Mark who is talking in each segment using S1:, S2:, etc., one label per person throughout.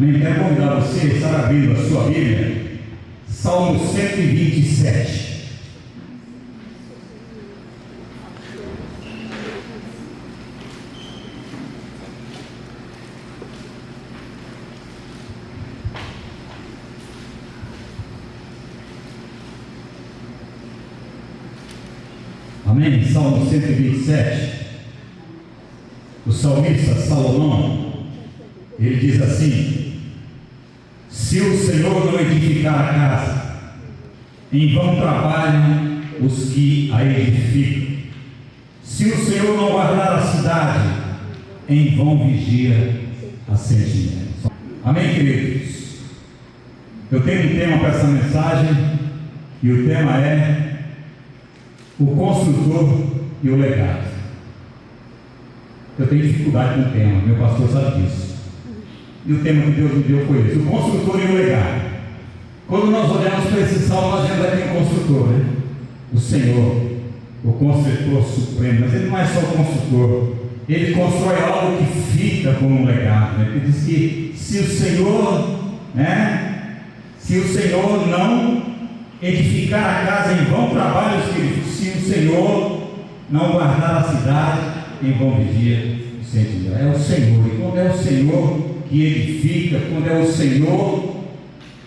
S1: Amém? Quero convidar você a estar abrindo a sua Bíblia, Salmo 127. Amém? Salmo 127. O salmista Salomão, ele diz assim: se o Senhor não edificar a casa, em vão trabalham os que a edificam. Se o Senhor não guardar a cidade, em vão vigia a sentinela. Amém, queridos? Eu tenho um tema para essa mensagem, e o tema é o construtor e o legado. Eu tenho dificuldade com o tema, meu pastor sabe disso. E o tema que Deus me deu foi esse: o construtor e o legado. Quando nós olhamos para esse salmo, nós vemos aqui um construtor, né? O Senhor, o construtor supremo. Mas ele não é só o construtor, ele constrói algo que fica como um legado, né? Ele diz que se o Senhor, se o Senhor não edificar a casa, em vão trabalham os que. Se o Senhor não guardar a cidade, em vão vigia o sentinela. É o Senhor, e quando é o Senhor que edifica, quando é o Senhor,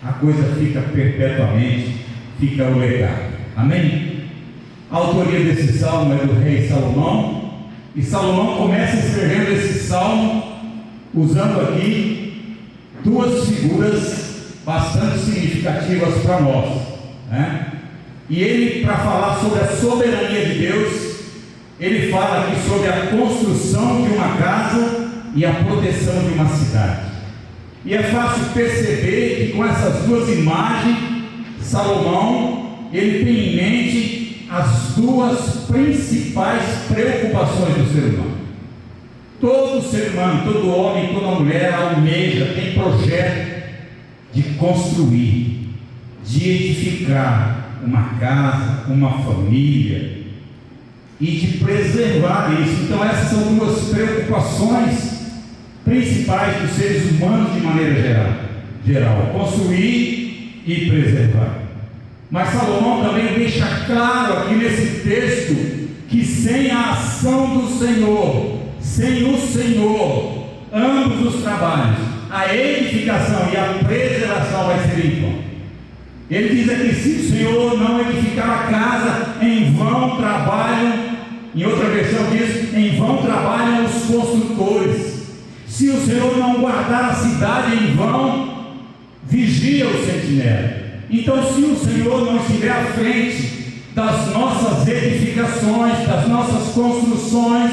S1: a coisa fica perpetuamente, fica o legado. Amém? A autoria desse salmo é do rei Salomão, e Salomão começa escrevendo esse salmo usando aqui duas figuras bastante significativas para nós, né? E ele, para falar sobre a soberania de Deus, ele fala aqui sobre a construção de uma casa e a proteção de uma cidade. E é fácil perceber que com essas duas imagens, Salomão, ele tem em mente as duas principais preocupações do ser humano. Todo ser humano, todo homem, toda mulher almeja, tem projeto de construir, de edificar uma casa, uma família, e de preservar isso. Então essas são duas preocupações principais dos seres humanos de maneira geral: construir e preservar. Mas Salomão também deixa claro aqui nesse texto que sem a ação do Senhor, sem o Senhor, ambos os trabalhos, a edificação e a preservação vai ser em vão. Ele diz aqui: se o Senhor não edificar a casa, em vão trabalham. Em outra versão diz: em vão trabalham os construtores. Se o Senhor não guardar a cidade, em vão vigia o sentinela. Então, se o Senhor não estiver à frente das nossas edificações, das nossas construções,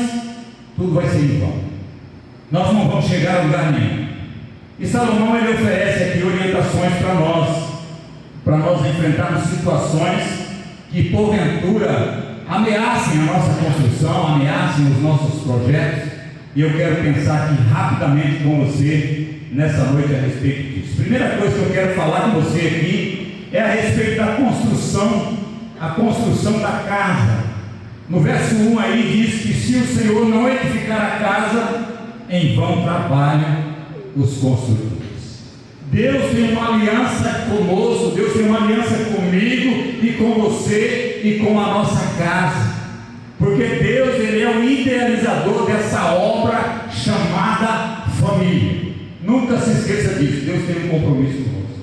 S1: tudo vai ser em vão. Nós não vamos chegar a lugar nenhum. E Salomão, ele oferece aqui orientações para nós enfrentarmos situações que porventura ameacem a nossa construção, ameacem os nossos projetos. E eu quero pensar aqui rapidamente com você nessa noite a respeito disso. Primeira coisa que eu quero falar com você aqui é a respeito da construção, a construção da casa. No verso 1 aí diz que se o Senhor não edificar a casa, em vão trabalham os construtores. Deus tem uma aliança conosco, Deus tem uma aliança comigo e com você e com a nossa casa, porque Deus, ele é o idealizador dessa obra chamada família. Nunca se esqueça disso. Deus tem um compromisso conosco.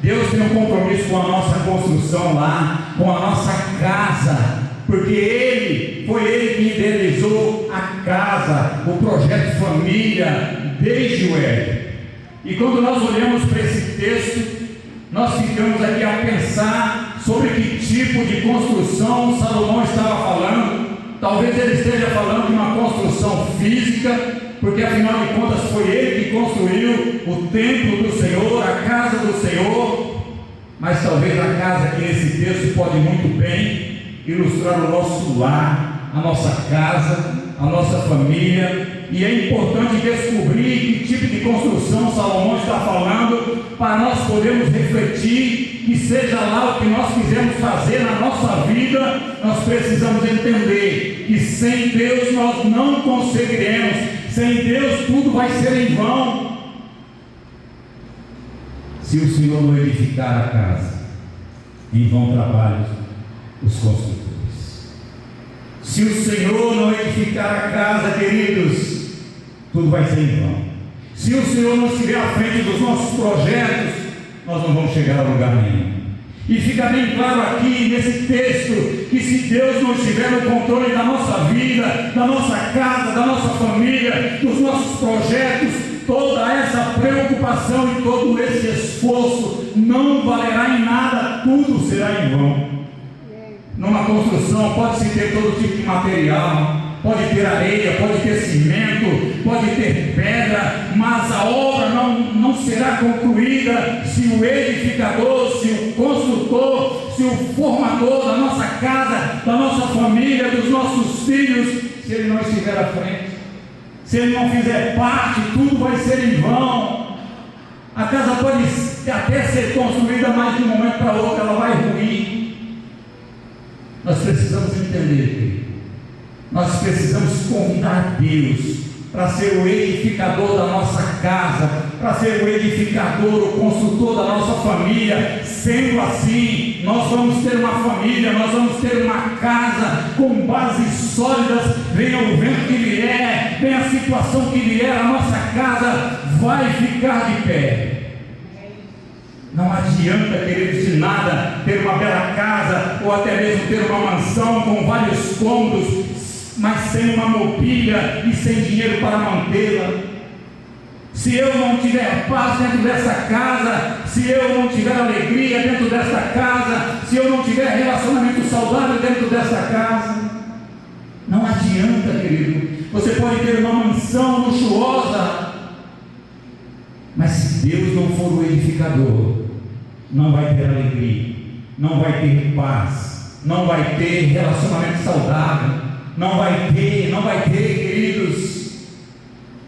S1: Deus tem um compromisso com a nossa construção lá, com a nossa casa, porque foi Ele que idealizou a casa, o projeto família desde o Éden. E quando nós olhamos para esse texto, nós ficamos aqui a pensar sobre que tipo de construção Salomão estava falando. Talvez ele esteja falando de uma construção física, porque afinal de contas foi ele que construiu o templo do Senhor, a casa do Senhor. Mas talvez a casa aqui nesse texto pode muito bem ilustrar o nosso lar, a nossa casa, a nossa família. E é importante descobrir que tipo de construção Salomão está falando, para nós podermos refletir que seja lá o que nós quisermos fazer na nossa vida, nós precisamos entender que sem Deus nós não conseguiremos. Sem Deus tudo vai ser em vão. Se o Senhor não edificar a casa, em vão trabalham os construtores. Se o Senhor não edificar a casa, queridos, tudo vai ser em vão. Se o Senhor não estiver à frente dos nossos projetos, nós não vamos chegar a lugar nenhum. E fica bem claro aqui nesse texto que se Deus não estiver no controle da nossa vida, da nossa casa, da nossa família, dos nossos projetos, toda essa preocupação e todo esse esforço não valerá em nada, tudo será em vão. Numa construção pode-se ter todo tipo de material, pode ter areia, pode ter cimento, pode ter pedra, mas a obra não será concluída se o edificador, se o construtor, se o formador da nossa casa, da nossa família, dos nossos filhos, se ele não estiver à frente. Se ele não fizer parte, tudo vai ser em vão. A casa pode até ser construída, mas de um momento para outro ela vai ruir. Nós precisamos entender, querido. Nós precisamos convidar Deus para ser o edificador da nossa casa, para ser o edificador, o construtor da nossa família. Sendo assim, nós vamos ter uma família, nós vamos ter uma casa com bases sólidas. Venha o vento que vier, venha a situação que vier, a nossa casa vai ficar de pé. Não adianta, queridos, de nada ter uma bela casa, ou até mesmo ter uma mansão com vários cômodos, mas sem uma mobília e sem dinheiro para mantê-la. Se eu não tiver paz dentro dessa casa, se eu não tiver alegria dentro dessa casa, se eu não tiver relacionamento saudável dentro dessa casa, não adianta, querido. Você pode ter uma mansão luxuosa, mas se Deus não for o edificador, não vai ter alegria, não vai ter paz, não vai ter relacionamento saudável, não vai ter, queridos.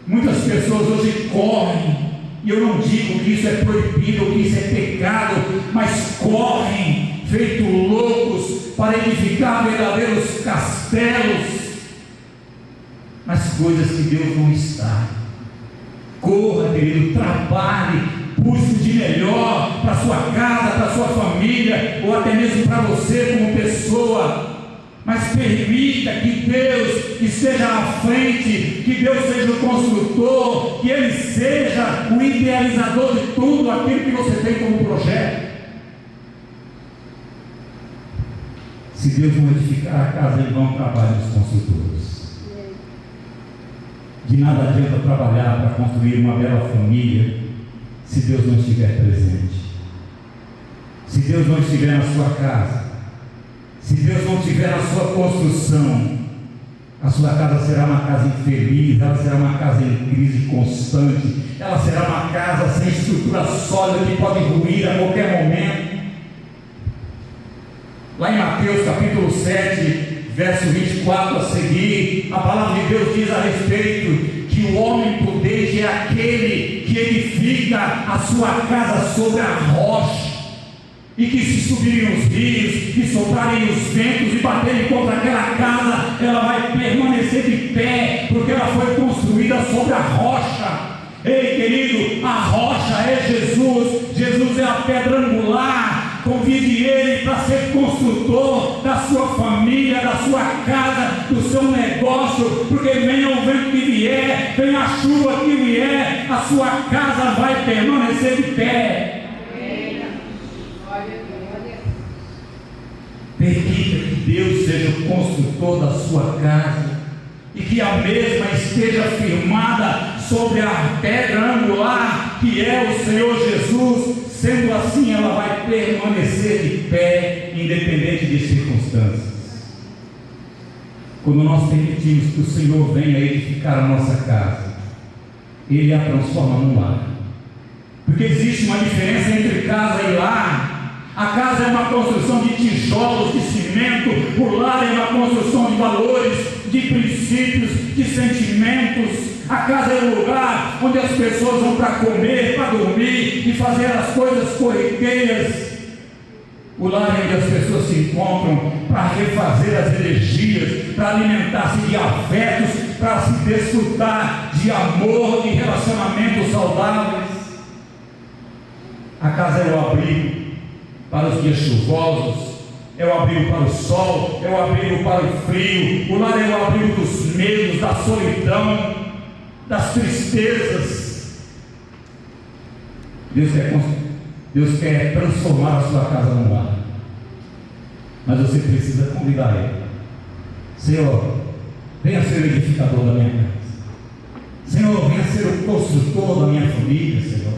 S1: Muitas pessoas hoje correm, e eu não digo que isso é proibido, que isso é pecado, mas correm feito loucos para edificar verdadeiros castelos, mas coisas que Deus não está. Corra, querido, trabalhe, busque de melhor para a sua casa, para a sua família, ou até mesmo para você como pessoa. Mas permita que Deus esteja à frente, que Deus seja o construtor, que Ele seja o idealizador de tudo aquilo que você tem como projeto. Se Deus não edificar a casa, Ele não trabalha os construtores. De nada adianta trabalhar para construir uma bela família se Deus não estiver presente. Se Deus não estiver na sua casa, se Deus não tiver a sua construção, a sua casa será uma casa infeliz, ela será uma casa em crise constante, ela será uma casa sem estrutura sólida que pode ruir a qualquer momento. Lá em Mateus capítulo 7, verso 24 a seguir, a palavra de Deus diz a respeito que o homem prudente é aquele que edifica a sua casa sobre a rocha, e que se subirem os rios, e soprarem os ventos, e baterem contra aquela casa, ela vai permanecer de pé, porque ela foi construída sobre a rocha. Ei, querido, a rocha é Jesus. Jesus é a pedra angular. Convide Ele para ser construtor da sua família, da sua casa, do seu negócio, porque venha o vento que vier, venha a chuva que vier, a sua casa vai permanecer de pé. Permita que Deus seja o construtor da sua casa, e que a mesma esteja firmada sobre a pedra angular, que é o Senhor Jesus. Sendo assim, ela vai permanecer de pé, independente de circunstâncias. Quando nós permitimos que o Senhor venha edificar a nossa casa, Ele a transforma num lar. Porque existe uma diferença entre casa e lar. A casa é uma construção de tijolos, de cimento. O lar é uma construção de valores, de princípios, de sentimentos. A casa é o lugar onde as pessoas vão para comer, para dormir e fazer as coisas corriqueiras. O lar é onde as pessoas se encontram para refazer as energias, para alimentar-se de afetos, para se desfrutar de amor, de relacionamentos saudáveis. A casa é o abrigo para os dias chuvosos, é o abrigo para o sol, é o abrigo para o frio. O lar é o abrigo dos medos, da solidão, das tristezas. Deus quer transformar a sua casa num lar, mas você precisa convidar Ele. Senhor, venha ser o edificador da minha casa. Senhor, venha ser o construtor da minha família, Senhor.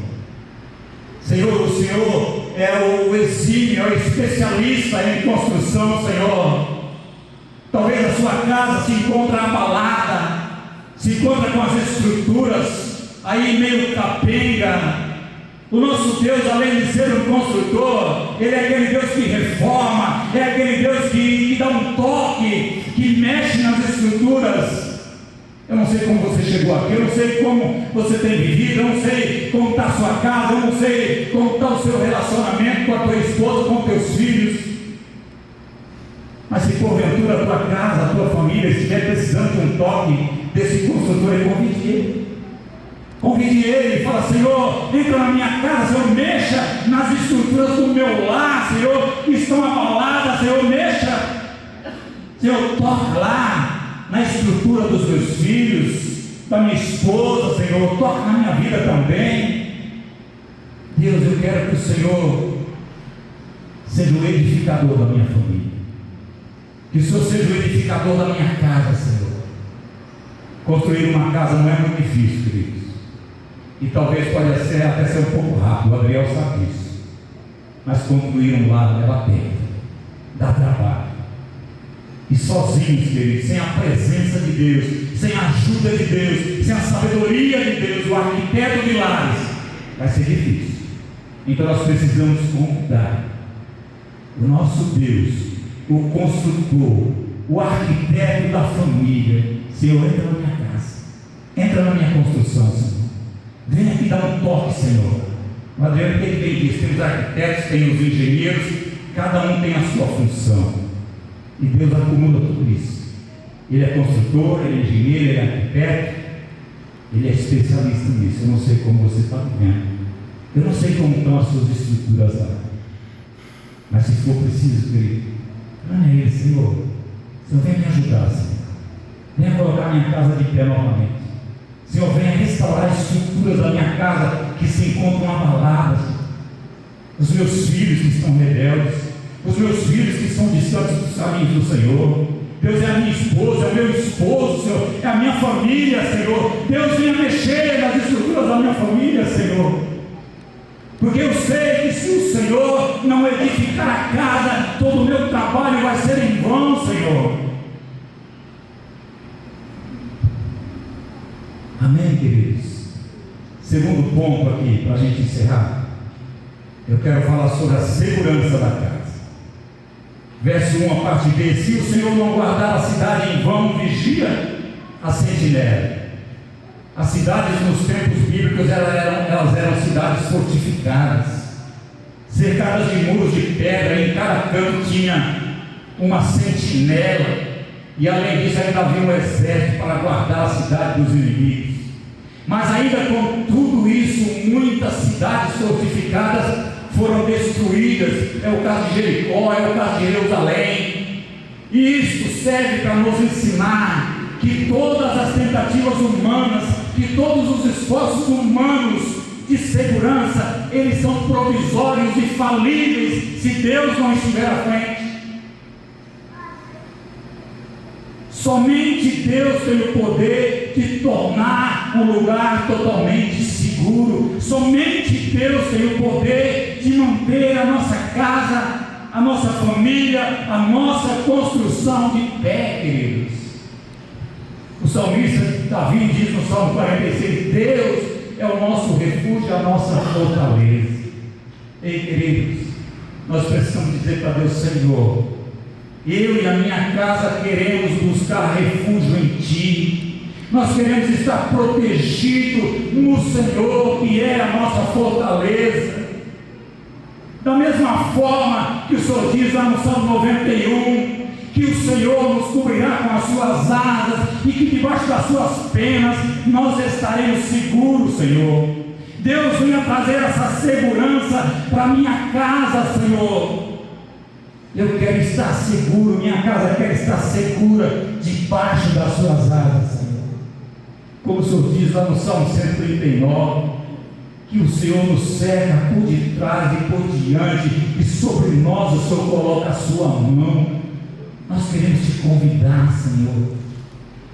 S1: Senhor, o Senhor é o exímio, é o especialista em construção, Senhor. Talvez a sua casa se encontre abalada, se encontra com as estruturas aí meio capenga. O nosso Deus, além de ser um construtor, Ele é aquele Deus que reforma, é aquele Deus que dá um toque, que mexe nas estruturas. Eu não sei como você chegou aqui, eu não sei como você tem vivido, eu não sei como está a sua casa, eu não sei como está o seu relacionamento com a tua esposa, com os teus filhos. Mas se porventura a tua casa, a tua família estiver precisando de um toque desse construtor, convide Ele. Convide Ele e fala: Senhor, entra na minha casa, Senhor, mexa nas estruturas do meu lar, Senhor, que estão abaladas, Senhor, mexa, Senhor, toca lá na estrutura dos meus filhos, da minha esposa, Senhor, toca na minha vida também. Deus, eu quero que o Senhor seja o edificador da minha família, que o Senhor seja o edificador da minha casa, Senhor. Construir uma casa não é muito difícil, queridos, e talvez pode até ser um pouco rápido, o Adriel sabe disso, mas construir um lar leva tempo, dá trabalho. E sozinhos, queridos, sem a presença de Deus, sem a ajuda de Deus, sem a sabedoria de Deus, o arquiteto de lares, vai ser difícil. Então nós precisamos convidar o nosso Deus, o construtor, o arquiteto da família. Senhor, entra na minha casa, entra na minha construção, Senhor. Vem aqui dar um toque, Senhor. O Adriano tem bem disso, tem os arquitetos, tem os engenheiros, cada um tem a sua função. E Deus acumula tudo isso. Ele é construtor, ele é engenheiro, ele é arquiteto, ele é especialista nisso. Eu não sei como você está vivendo, eu não sei como estão as suas estruturas lá, mas se for preciso, querido, clame a Ele: Senhor, vem me ajudar, Senhor. Venha colocar minha casa de pé novamente. Senhor, venha restaurar as estruturas da minha casa que se encontram abaladas. Os meus filhos que estão rebeldes, os meus filhos que estão distantes dos caminhos do Senhor. Deus, é a minha esposa, é o meu esposo, Senhor, é a minha família, Senhor. Deus, venha mexer nas estruturas da minha família, Senhor, porque eu sei que se o Senhor não edificar a casa, todo o meu trabalho vai ser em vão, Senhor. Amém, queridos? Segundo ponto aqui, para a gente encerrar, eu quero falar sobre a segurança da casa. Verso 1, a parte B: se o Senhor não guardar a cidade, em vão vigia a sentinela. As cidades nos tempos bíblicos, elas eram cidades fortificadas, cercadas de muros de pedra. Em cada canto tinha uma sentinela, e além disso ainda havia um exército para guardar a cidade dos inimigos. Mas ainda com tudo isso, muitas cidades fortificadas foram destruídas. É o caso de Jericó, é o caso de Jerusalém. E isso serve para nos ensinar que todas as tentativas humanas, que todos os esforços humanos de segurança, eles são provisórios e falíveis se Deus não estiver à frente. Somente Deus tem o poder de tornar um lugar totalmente seguro. Somente Deus tem o poder de manter a nossa casa, a nossa família, a nossa construção de pé, queridos. O salmista Davi diz no Salmo 46: Deus é o nosso refúgio, a nossa fortaleza. Ei, queridos, nós precisamos dizer para Deus: Senhor, eu e a minha casa queremos buscar refúgio em Ti. Nós queremos estar protegidos no Senhor, que é a nossa fortaleza. Da mesma forma que o Senhor diz lá no Salmo 91, que o Senhor nos cobrirá com as suas asas, e que debaixo das suas penas nós estaremos seguros, Senhor. Deus venha trazer essa segurança para a minha casa, Senhor. Eu quero estar seguro, minha casa quer estar segura debaixo das suas asas, Senhor. Como o Senhor diz lá no Salmo 139, que o Senhor nos cerca por detrás e por diante, e sobre nós o Senhor coloca a sua mão. Nós queremos te convidar, Senhor,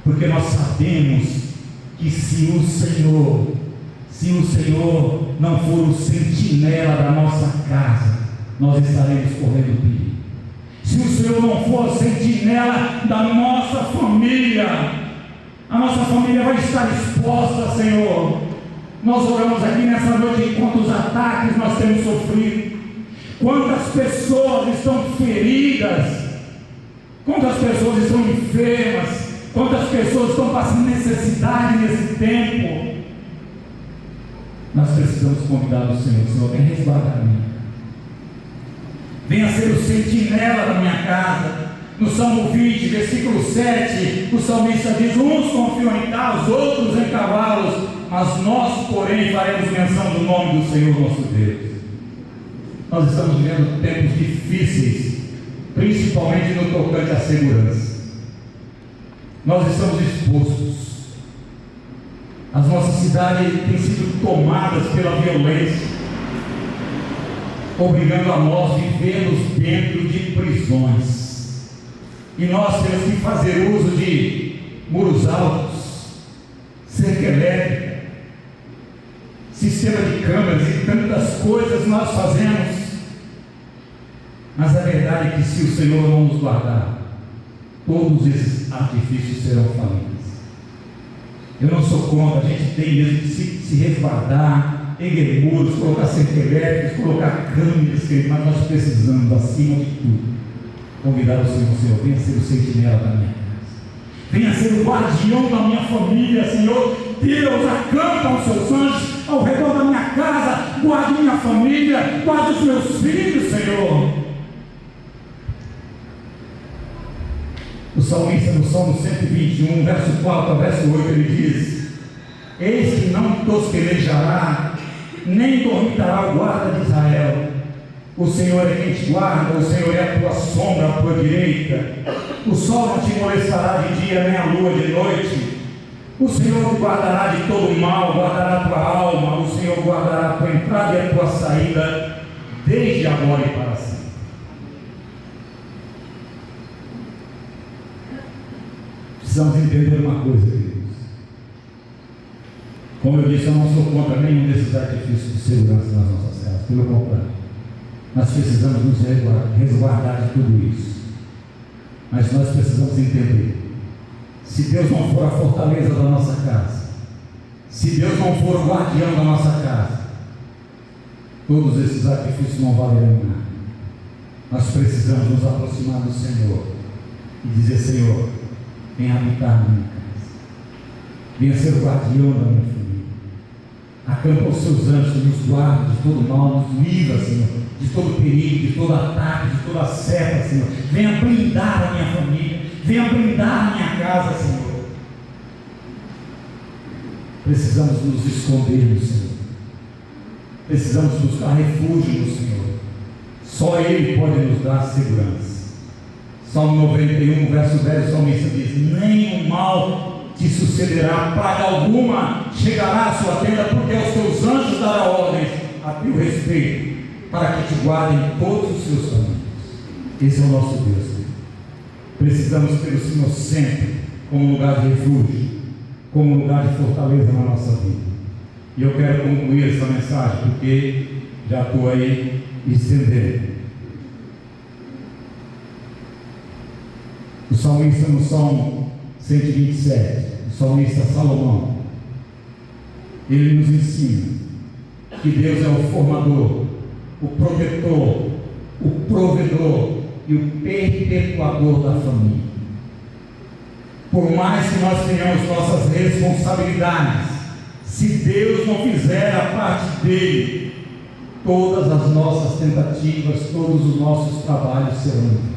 S1: porque nós sabemos que se o Senhor não for o sentinela da nossa casa, nós estaremos correndo perigo. Se o Senhor não for o sentinela da nossa família, a nossa família vai estar exposta, Senhor. Nós oramos aqui nessa noite em quantos ataques nós temos sofrido, quantas pessoas estão feridas, quantas pessoas estão enfermas, quantas pessoas estão passando necessidade nesse tempo. Nós precisamos convidar o Senhor. Senhor, vem resguardar a minha casa, venha ser o sentinela da minha casa. No Salmo 20, versículo 7, o salmista diz: uns confiam em carros, outros em cavalos, mas nós, porém, faremos menção do nome do Senhor nosso Deus. Nós estamos vivendo tempos difíceis, principalmente no tocante à segurança. Nós estamos expostos. As nossas cidades têm sido tomadas pela violência, obrigando a nós vivermos dentro de prisões. E nós temos que fazer uso de muros altos, cerca elétrica, sistema de câmeras e tantas coisas nós fazemos. Mas a verdade é que se o Senhor não nos guardar, todos esses artifícios serão falidos. Eu não sou contra, a gente tem mesmo que se resguardar, erguer muros, colocar cerca elétricas, colocar câmeras, mas nós precisamos, acima de tudo, convidar o Senhor, venha ser o sentinela da minha casa, venha ser o guardião da minha família, Senhor. Deus, acampa os seus anjos ao redor da minha casa, guarde minha família, guarde os meus filhos, Senhor. O salmista, no Salmo 121, verso 4 a verso 8, ele diz: eis que não tosquelejará, nem dormitará o guarda de Israel. O Senhor é quem te guarda, o Senhor é a tua sombra, a tua direita. O sol não te molestará de dia, nem a lua de noite. O Senhor te guardará de todo mal, guardará a tua alma. O Senhor guardará a tua entrada e a tua saída, desde agora e para sempre. Precisamos entender uma coisa, queridos. Como eu disse, eu não sou contra nenhum desses artifícios de segurança nas nossas casas, pelo contrário. Nós precisamos nos resguardar de tudo isso. Mas nós precisamos entender: se Deus não for a fortaleza da nossa casa, se Deus não for o guardião da nossa casa, todos esses artifícios não valerão nada. Nós precisamos nos aproximar do Senhor e dizer: Senhor, venha habitar na minha casa, venha ser o guardião da minha família. Acampa os seus anjos, nos guarda de todo mal, nos livra, Senhor, de todo perigo, de todo ataque, de toda seta, Senhor. Venha blindar a minha família, venha blindar a minha casa, Senhor. Precisamos nos esconder no Senhor, precisamos buscar refúgio no Senhor. Só Ele pode nos dar segurança. Salmo 91, verso 10, o salmista diz: nenhum mal te sucederá, praga alguma chegará à sua tenda, porque aos teus anjos dará ordens a teu respeito, para que te guardem todos os seus caminhos. Esse é o nosso Deus. Precisamos ter o Senhor sempre como lugar de refúgio, como lugar de fortaleza na nossa vida. E eu quero concluir essa mensagem, porque já estou aí estendendo. O salmista, no Salmo 127, o salmista Salomão, ele nos ensina que Deus é o formador, o protetor, o provedor e o perpetuador da família. Por mais que nós tenhamos nossas responsabilidades, se Deus não fizer a parte dele, todas as nossas tentativas, todos os nossos trabalhos serão.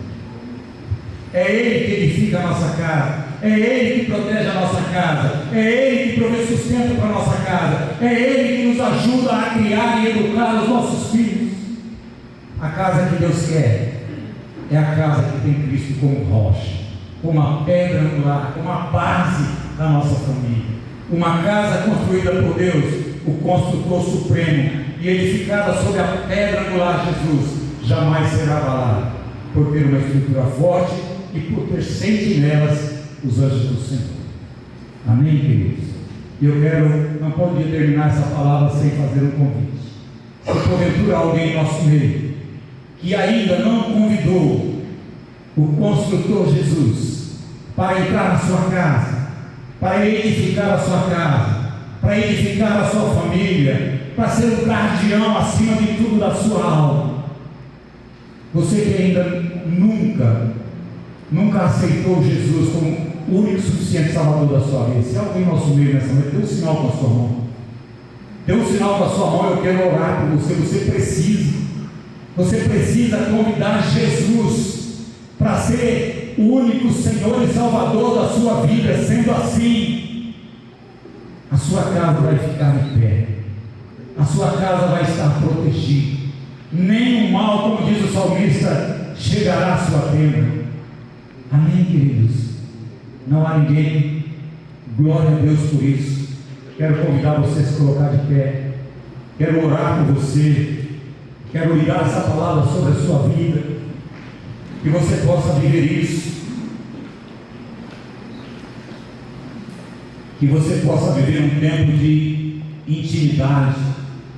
S1: É Ele que edifica a nossa casa, é Ele que protege a nossa casa, é Ele que provê sustento para a nossa casa, é Ele que nos ajuda a criar e educar os nossos filhos. A casa que Deus quer é a casa que tem Cristo como rocha, como a pedra angular, como a base da nossa família. Uma casa construída por Deus, o construtor supremo, e edificada sobre a pedra angular Jesus, jamais será abalada, por ter uma estrutura forte e por ter sentinelas os anjos do Senhor. Amém, queridos? E eu quero, não podia terminar essa palavra sem fazer um convite. Se porventura alguém em nosso meio que ainda não convidou o construtor Jesus para entrar na sua casa, para edificar a sua casa, para edificar a sua família, para ser o guardião acima de tudo da sua alma, você que ainda nunca aceitou Jesus como o único e suficiente Salvador da sua vida, se alguém em nosso meio nessa noite, dê um sinal com a sua mão. Dê um sinal com a sua mão, eu quero orar por você. Você precisa convidar Jesus para ser o único Senhor e Salvador da sua vida. Sendo assim, a sua casa vai ficar em pé, a sua casa vai estar protegida, nenhum mal, como diz o salmista, chegará à sua tenda. Amém, queridos? Não há ninguém, glória a Deus por isso. Quero convidar você a se colocar de pé, quero orar por você, quero ligar essa palavra sobre a sua vida, que você possa viver isso, que você possa viver um tempo de intimidade,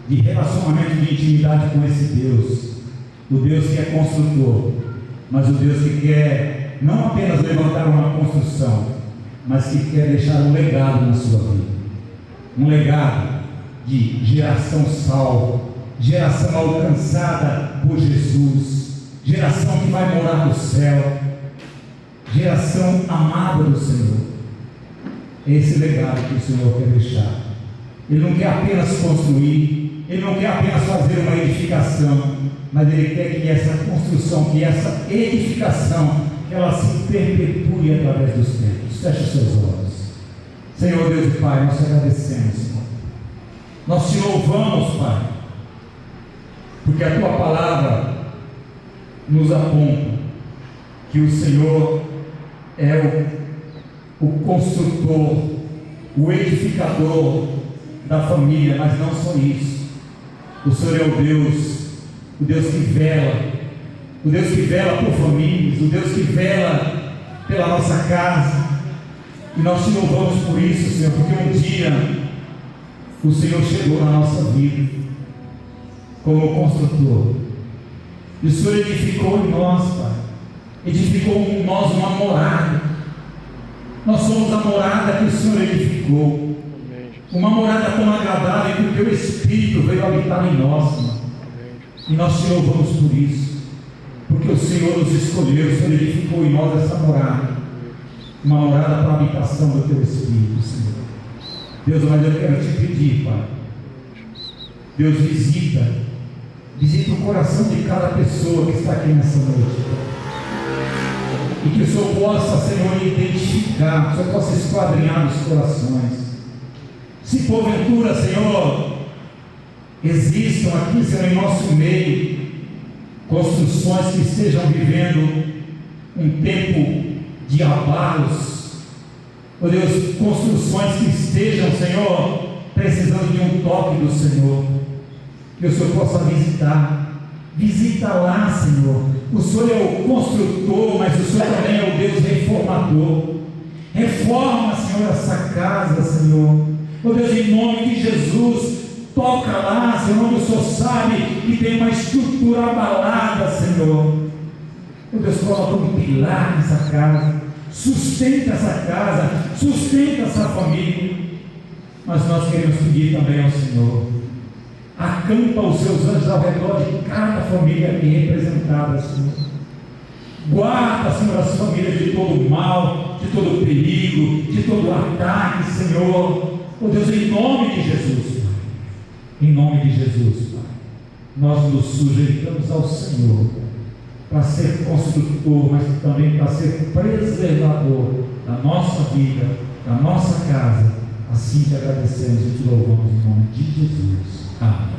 S1: de relacionamento, de intimidade com esse Deus, o Deus que é construtor, mas o Deus que quer não apenas levantar uma construção, mas que quer deixar um legado na sua vida, um legado de geração salva, geração alcançada por Jesus, geração que vai morar no céu, geração amada do Senhor. É esse legado que o Senhor quer deixar. Ele não quer apenas construir, Ele não quer apenas fazer uma edificação, mas Ele quer que essa construção, que essa edificação, ela se perpetue através dos tempos. Feche os seus olhos. Senhor Deus e Pai, nós te agradecemos, Senhor. Nós te louvamos, Pai, porque a Tua palavra nos aponta que o Senhor é o construtor, o edificador da família, mas não só isso. O Senhor é o Deus que vela por famílias, o Deus que vela pela nossa casa. E nós te louvamos por isso, Senhor, porque um dia o Senhor chegou na nossa vida como construtor, e o Senhor edificou em nós, Pai, edificou em nós uma morada. Nós somos a morada que o Senhor edificou, uma morada tão agradável que o Teu Espírito veio habitar em nós, Senhor. E nós te louvamos por isso, porque o Senhor nos escolheu, o Senhor edificou em nós essa morada, uma morada para a habitação do Teu Espírito, Senhor. Deus, mas eu quero te pedir, Pai, Deus, visita o coração de cada pessoa que está aqui nessa noite, e que o Senhor possa, Senhor, identificar, que o Senhor possa esquadrinhar nos corações. Se porventura, Senhor, existam aqui, Senhor, em nosso meio, construções que estejam vivendo um tempo de abalos, ó Deus, construções que estejam, Senhor, precisando de um toque do Senhor, que o Senhor possa visita lá, Senhor. O Senhor é o construtor, mas o Senhor também é o Deus reformador. Reforma, Senhor, essa casa, Senhor. Ó Deus, em nome de Jesus, toca lá, Senhor, onde o Senhor sabe que tem uma estrutura abalada, Senhor. Ó Deus, coloca um pilar nessa casa, sustenta essa casa, sustenta essa família. Mas nós queremos pedir também ao Senhor, acampa os seus anjos ao redor de cada família aqui representada, Senhor. Guarda, Senhor, as famílias de todo mal, de todo perigo, de todo ataque, Senhor. Oh Deus, em nome de Jesus, Pai. Em nome de Jesus, Pai, nós nos sujeitamos ao Senhor para ser construtor, mas também para ser preservador
S2: da nossa vida, da nossa casa. Assim te agradecemos e te louvamos em nome de Jesus. Amém.